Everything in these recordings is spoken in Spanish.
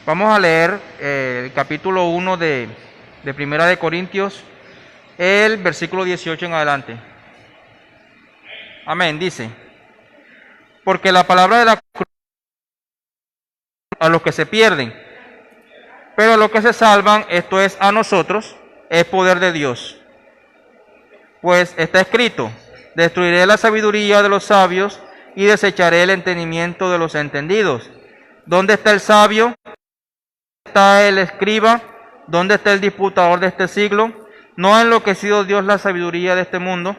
Vamos a leer el capítulo 1 de Primera de Corintios, el versículo 18 en adelante. Amén, dice: porque la palabra de la cruz a los que se pierden, pero a los que se salvan, esto es a nosotros, es poder de Dios. Pues está escrito: destruiré la sabiduría de los sabios y desecharé el entendimiento de los entendidos. ¿Dónde está el sabio? ¿Dónde está el escriba? ¿Dónde está el disputador de este siglo? ¿No ha enloquecido Dios la sabiduría de este mundo?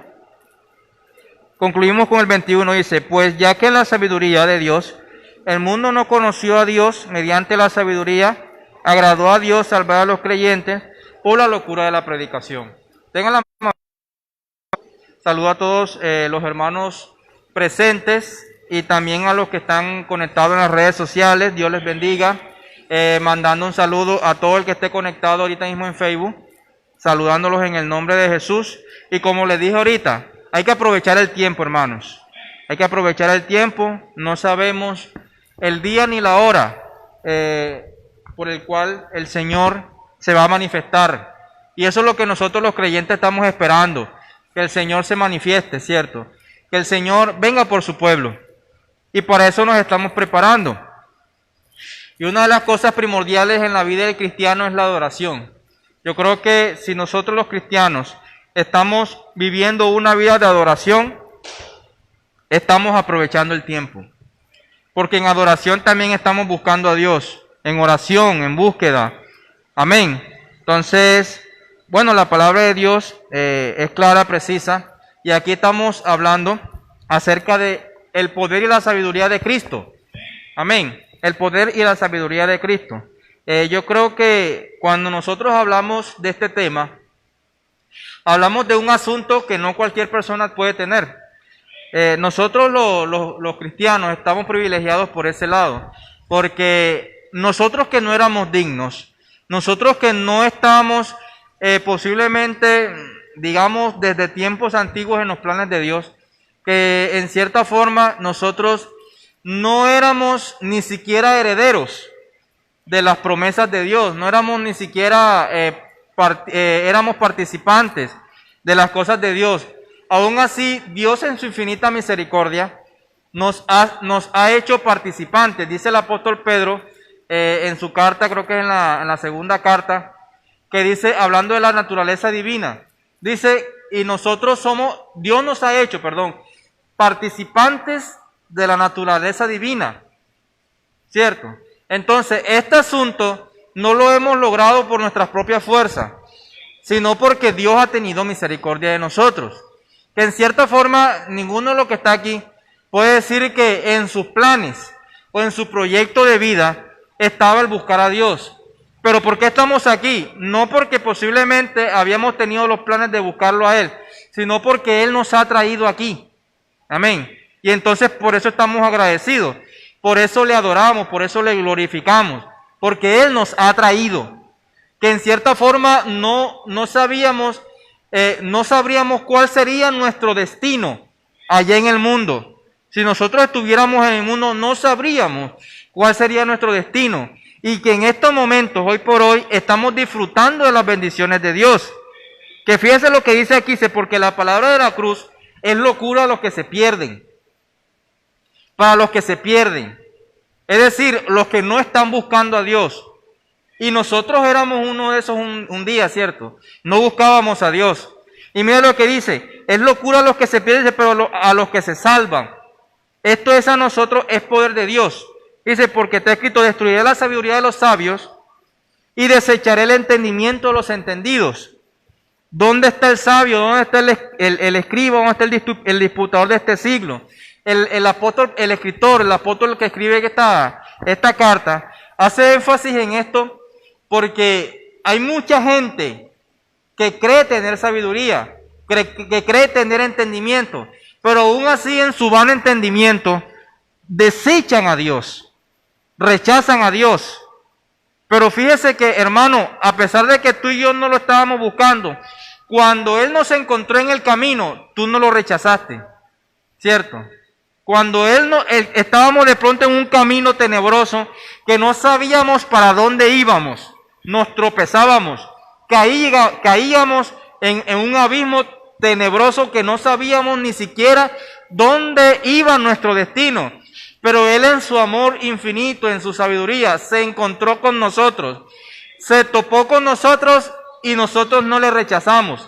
Concluimos con el 21, dice: pues ya que en la sabiduría de Dios el mundo no conoció a Dios, mediante la sabiduría agradó a Dios salvar a los creyentes por la locura de la predicación. Tengan la mano. Saludo a todos los hermanos presentes y también a los que están conectados en las redes sociales. Dios les bendiga. Mandando un saludo a todo el que esté conectado ahorita mismo en Facebook, saludándolos en el nombre de Jesús. Y como les dije ahorita, hay que aprovechar el tiempo, hermanos. Hay que aprovechar el tiempo. No sabemos el día ni la hora por el cual el Señor se va a manifestar. Y eso es lo que nosotros los creyentes estamos esperando. Que el Señor se manifieste, ¿cierto? Que el Señor venga por su pueblo. Y para eso nos estamos preparando. Y una de las cosas primordiales en la vida del cristiano es la adoración. Yo creo que si nosotros los cristianos estamos viviendo una vida de adoración, estamos aprovechando el tiempo. Porque en adoración también estamos buscando a Dios, en oración, en búsqueda. Amén. Entonces, bueno, la palabra de Dios es clara, precisa, y aquí estamos hablando acerca de el poder y la sabiduría de Cristo. Amén. El poder y la sabiduría de Cristo. Yo creo que cuando nosotros hablamos de este tema, hablamos de un asunto que no cualquier persona puede tener. Nosotros los cristianos estamos privilegiados por ese lado, porque nosotros que no éramos dignos, nosotros que no estábamos posiblemente, digamos, desde tiempos antiguos en los planes de Dios, que en cierta forma nosotros no éramos ni siquiera herederos de las promesas de Dios, no éramos ni siquiera, éramos participantes de las cosas de Dios. Aún así, Dios en su infinita misericordia nos ha hecho participantes. Dice el apóstol Pedro en su carta, creo que es en la segunda carta, que dice, hablando de la naturaleza divina, dice, y nosotros Dios nos ha hecho, participantes de la naturaleza divina, ¿cierto? Entonces, este asunto no lo hemos logrado por nuestras propias fuerzas, sino porque Dios ha tenido misericordia de nosotros. Que en cierta forma, ninguno de los que está aquí puede decir que en sus planes o en su proyecto de vida estaba el buscar a Dios. Pero ¿por qué estamos aquí? No porque posiblemente habíamos tenido los planes de buscarlo a Él, sino porque Él nos ha traído aquí. Amén. Y entonces por eso estamos agradecidos, por eso le adoramos, por eso le glorificamos, porque Él nos ha traído. Que en cierta forma no sabríamos cuál sería nuestro destino allá en el mundo. Si nosotros estuviéramos en el mundo, no sabríamos cuál sería nuestro destino. Y que en estos momentos, hoy por hoy, estamos disfrutando de las bendiciones de Dios. Que fíjense lo que dice aquí, dice, porque la palabra de la cruz es locura a los que se pierden. Para los que se pierden. Es decir, los que no están buscando a Dios. Y nosotros éramos uno de esos un día, ¿cierto? No buscábamos a Dios. Y mira lo que dice, es locura a los que se pierden, pero a los que se salvan. Esto es a nosotros, es poder de Dios. Dice, porque está escrito, destruiré la sabiduría de los sabios y desecharé el entendimiento de los entendidos. ¿Dónde está el sabio? ¿Dónde está el escriba? ¿Dónde está el disputador de este siglo? El apóstol, el escritor, el apóstol que escribe esta carta, hace énfasis en esto porque hay mucha gente que cree tener sabiduría, que cree tener entendimiento, pero aún así en su vano entendimiento desechan a Dios, rechazan a Dios. Pero fíjese que, hermano, a pesar de que tú y yo no lo estábamos buscando, cuando Él nos encontró en el camino, tú no lo rechazaste, ¿cierto? Cuando estábamos de pronto en un camino tenebroso que no sabíamos para dónde íbamos, nos tropezábamos, caíamos en un abismo tenebroso que no sabíamos ni siquiera dónde iba nuestro destino. Pero Él en su amor infinito, en su sabiduría, se encontró con nosotros, se topó con nosotros y nosotros no le rechazamos.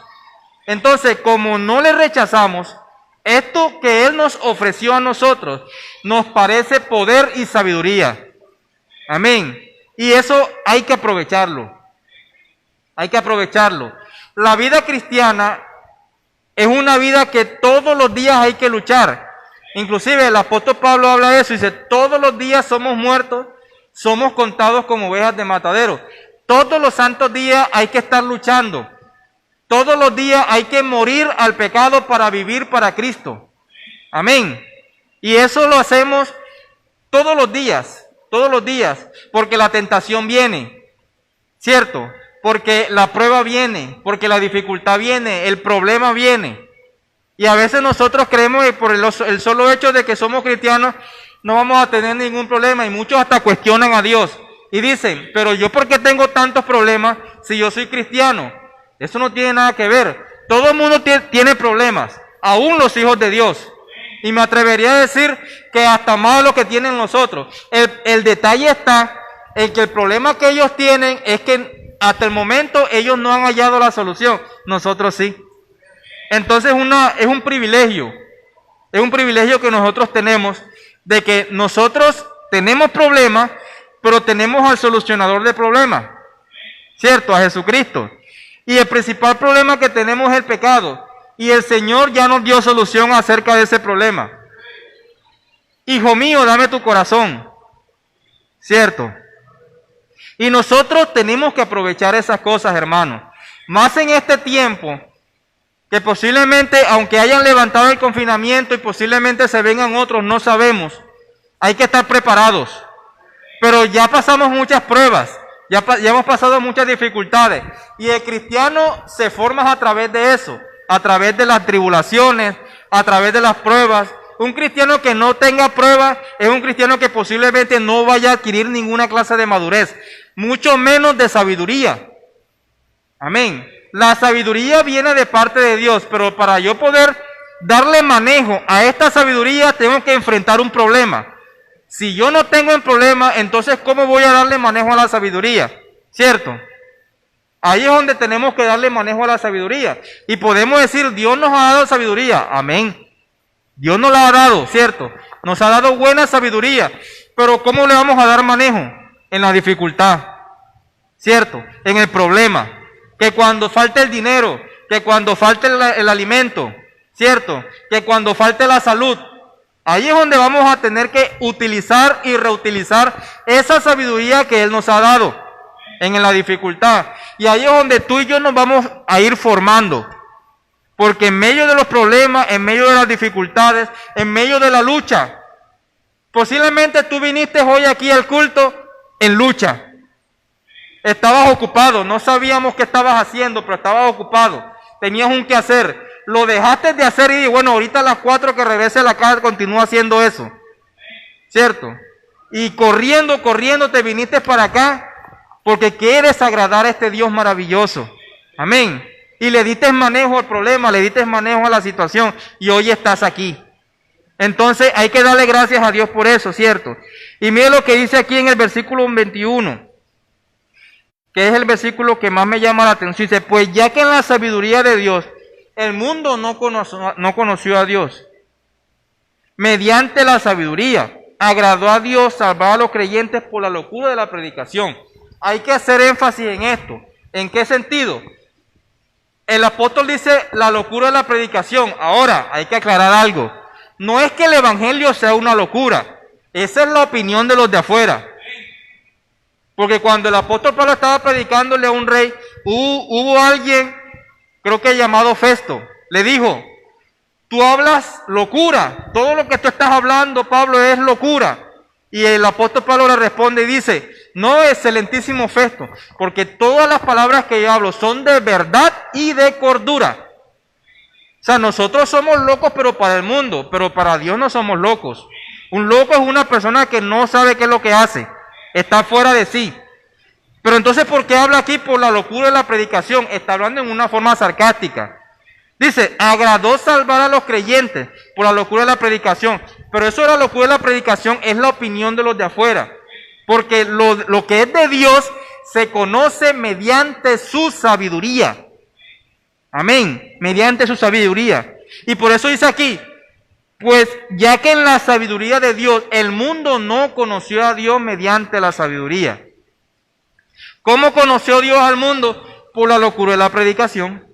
Entonces, como no le rechazamos, esto que Él nos ofreció a nosotros nos parece poder y sabiduría. Amén. Y eso hay que aprovecharlo. Hay que aprovecharlo. La vida cristiana es una vida que todos los días hay que luchar. Inclusive el apóstol Pablo habla de eso, dice, todos los días somos muertos, somos contados como ovejas de matadero. Todos los santos días hay que estar luchando. Todos los días hay que morir al pecado para vivir para Cristo. Amén. Y eso lo hacemos todos los días, porque la tentación viene, ¿cierto? Porque la prueba viene, porque la dificultad viene, el problema viene. Y a veces nosotros creemos que por el solo hecho de que somos cristianos no vamos a tener ningún problema, y muchos hasta cuestionan a Dios y dicen, pero yo ¿por qué tengo tantos problemas si yo soy cristiano? Eso no tiene nada que ver. Todo el mundo tiene problemas, aún los hijos de Dios. Y me atrevería a decir que hasta más de lo que tienen nosotros. El detalle está en que el problema que ellos tienen es que hasta el momento ellos no han hallado la solución. Nosotros sí. Entonces es un privilegio que nosotros tenemos, de que nosotros tenemos problemas, pero tenemos al solucionador de problemas, ¿cierto? A Jesucristo. Y el principal problema que tenemos es el pecado. Y el Señor ya nos dio solución acerca de ese problema. Hijo mío, dame tu corazón, ¿cierto? Y nosotros tenemos que aprovechar esas cosas, hermanos. Más en este tiempo, que posiblemente, aunque hayan levantado el confinamiento y posiblemente se vengan otros, no sabemos. Hay que estar preparados. Pero ya pasamos muchas pruebas. Ya hemos pasado muchas dificultades. Y el cristiano se forma a través de eso. A través de las tribulaciones, a través de las pruebas. Un cristiano que no tenga pruebas es un cristiano que posiblemente no vaya a adquirir ninguna clase de madurez. Mucho menos de sabiduría. Amén. La sabiduría viene de parte de Dios, pero para yo poder darle manejo a esta sabiduría tengo que enfrentar un problema. Si yo no tengo un problema, entonces ¿cómo voy a darle manejo a la sabiduría? ¿Cierto? Ahí es donde tenemos que darle manejo a la sabiduría. Y podemos decir, Dios nos ha dado sabiduría. Amén. Dios nos la ha dado, ¿cierto? Nos ha dado buena sabiduría. Pero ¿cómo le vamos a dar manejo? En la dificultad, ¿cierto? En el problema. Que cuando falte el dinero, que cuando falte el alimento, ¿cierto? Que cuando falte la salud. Ahí es donde vamos a tener que utilizar y reutilizar esa sabiduría que Él nos ha dado en la dificultad. Y ahí es donde tú y yo nos vamos a ir formando. Porque en medio de los problemas, en medio de las dificultades, en medio de la lucha, posiblemente tú viniste hoy aquí al culto en lucha. Estabas ocupado, no sabíamos qué estabas haciendo, pero estabas ocupado. Tenías un quehacer. Lo dejaste de hacer y bueno, ahorita a las 4 que regrese a la casa continúa haciendo eso. ¿Cierto? Y corriendo te viniste para acá porque quieres agradar a este Dios maravilloso. Amén. Y le diste manejo al problema, le diste manejo a la situación y hoy estás aquí. Entonces hay que darle gracias a Dios por eso, ¿cierto? Y mire lo que dice aquí en el versículo 21. Que es el versículo que más me llama la atención. Dice, pues ya que en la sabiduría de Dios, el mundo no conoció a Dios. Mediante la sabiduría, agradó a Dios salvar a los creyentes por la locura de la predicación. Hay que hacer énfasis en esto. ¿En qué sentido? El apóstol dice la locura de la predicación. Ahora, hay que aclarar algo. No es que el evangelio sea una locura. Esa es la opinión de los de afuera. Porque cuando el apóstol Pablo estaba predicándole a un rey, hubo alguien, creo que llamado Festo, le dijo, tú hablas locura, todo lo que tú estás hablando, Pablo, es locura. Y el apóstol Pablo le responde y dice, no, excelentísimo Festo, porque todas las palabras que yo hablo son de verdad y de cordura. sea, nosotros somos locos, pero para el mundo, pero para Dios no somos locos. Un loco es una persona que no sabe qué es lo que hace, está fuera de sí. Pero entonces, ¿por qué habla aquí por la locura de la predicación? Está hablando en una forma sarcástica. Dice, agradó salvar a los creyentes por la locura de la predicación. Pero eso de la locura de la predicación es la opinión de los de afuera. Porque lo que es de Dios se conoce mediante su sabiduría. Amén, mediante su sabiduría. Y por eso dice aquí, pues ya que en la sabiduría de Dios el mundo no conoció a Dios mediante la sabiduría. ¿Cómo conoció Dios al mundo? Por la locura de la predicación.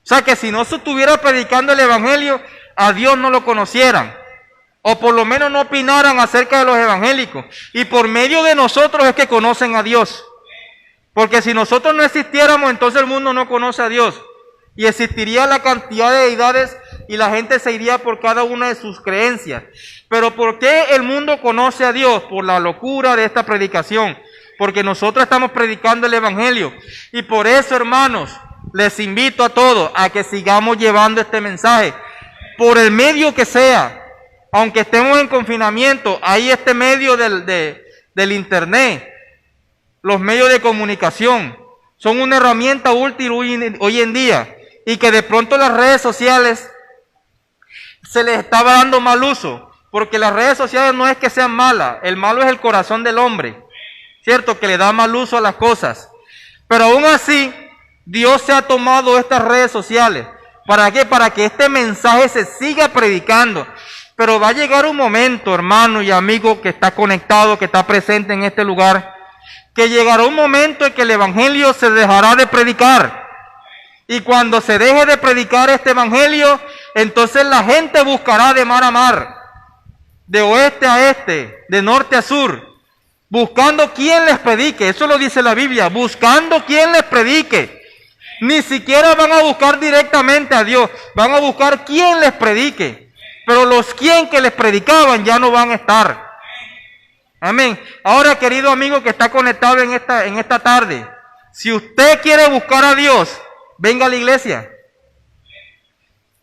O sea que si no se estuviera predicando el evangelio, a Dios no lo conocieran. O por lo menos no opinaran acerca de los evangélicos. Y por medio de nosotros es que conocen a Dios. Porque si nosotros no existiéramos, entonces el mundo no conoce a Dios. Y existiría la cantidad de deidades y la gente se iría por cada una de sus creencias. Pero ¿por qué el mundo conoce a Dios? Por la locura de esta predicación. Porque nosotros estamos predicando el evangelio. Y por eso, hermanos, les invito a todos a que sigamos llevando este mensaje. Por el medio que sea. Aunque estemos en confinamiento, hay este medio del internet. Los medios de comunicación son una herramienta útil hoy en día. Y que de pronto las redes sociales se les estaba dando mal uso, porque las redes sociales no es que sean malas, el malo es el corazón del hombre, ¿cierto? Que le da mal uso a las cosas. Pero aún así, Dios se ha tomado estas redes sociales. ¿Para qué? Para que este mensaje se siga predicando. Pero va a llegar un momento, hermano y amigo que está conectado, que está presente en este lugar, que llegará un momento en que el evangelio se dejará de predicar. Y cuando se deje de predicar este evangelio, entonces la gente buscará de mar a mar, de oeste a este, de norte a sur, buscando quien les predique. Eso lo dice la Biblia, buscando quien les predique. Ni siquiera van a buscar directamente a Dios, van a buscar quien les predique. Pero los quien que les predicaban ya no van a estar. Amén. Ahora, querido amigo que está conectado en esta tarde, si usted quiere buscar a Dios, venga a la iglesia.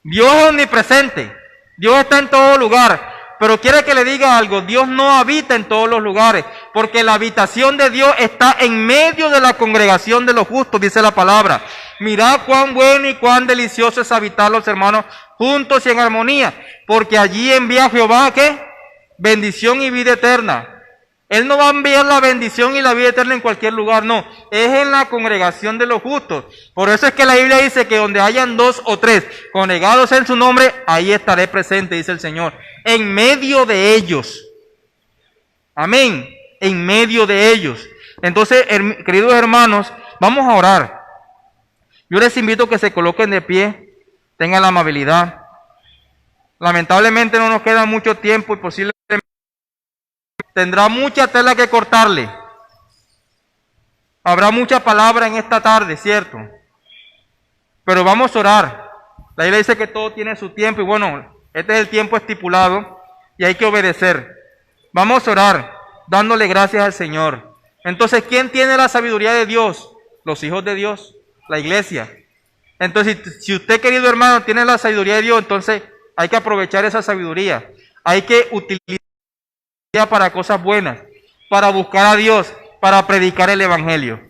Dios es omnipresente. Dios está en todo lugar. Pero quiere que le diga algo. Dios no habita en todos los lugares. Porque la habitación de Dios está en medio de la congregación de los justos, dice la palabra. Mirad cuán bueno y cuán delicioso es habitar los hermanos juntos y en armonía. Porque allí envía Jehová, ¿qué? Bendición y vida eterna. Él no va a enviar la bendición y la vida eterna en cualquier lugar, no. Es en la congregación de los justos. Por eso es que la Biblia dice que donde hayan 2 o 3 congregados en su nombre, ahí estaré presente, dice el Señor. En medio de ellos. Amén. En medio de ellos. Entonces, queridos hermanos, vamos a orar. Yo les invito a que se coloquen de pie, tengan la amabilidad. Lamentablemente no nos queda mucho tiempo y posiblemente tendrá mucha tela que cortarle. Habrá mucha palabra en esta tarde, ¿cierto? Pero vamos a orar. La Biblia dice que todo tiene su tiempo y bueno, este es el tiempo estipulado y hay que obedecer. Vamos a orar dándole gracias al Señor. Entonces, ¿quién tiene la sabiduría de Dios? Los hijos de Dios, la iglesia. Entonces, si usted, querido hermano, tiene la sabiduría de Dios, entonces hay que aprovechar esa sabiduría. Hay que utilizarla para cosas buenas, para buscar a Dios, para predicar el evangelio.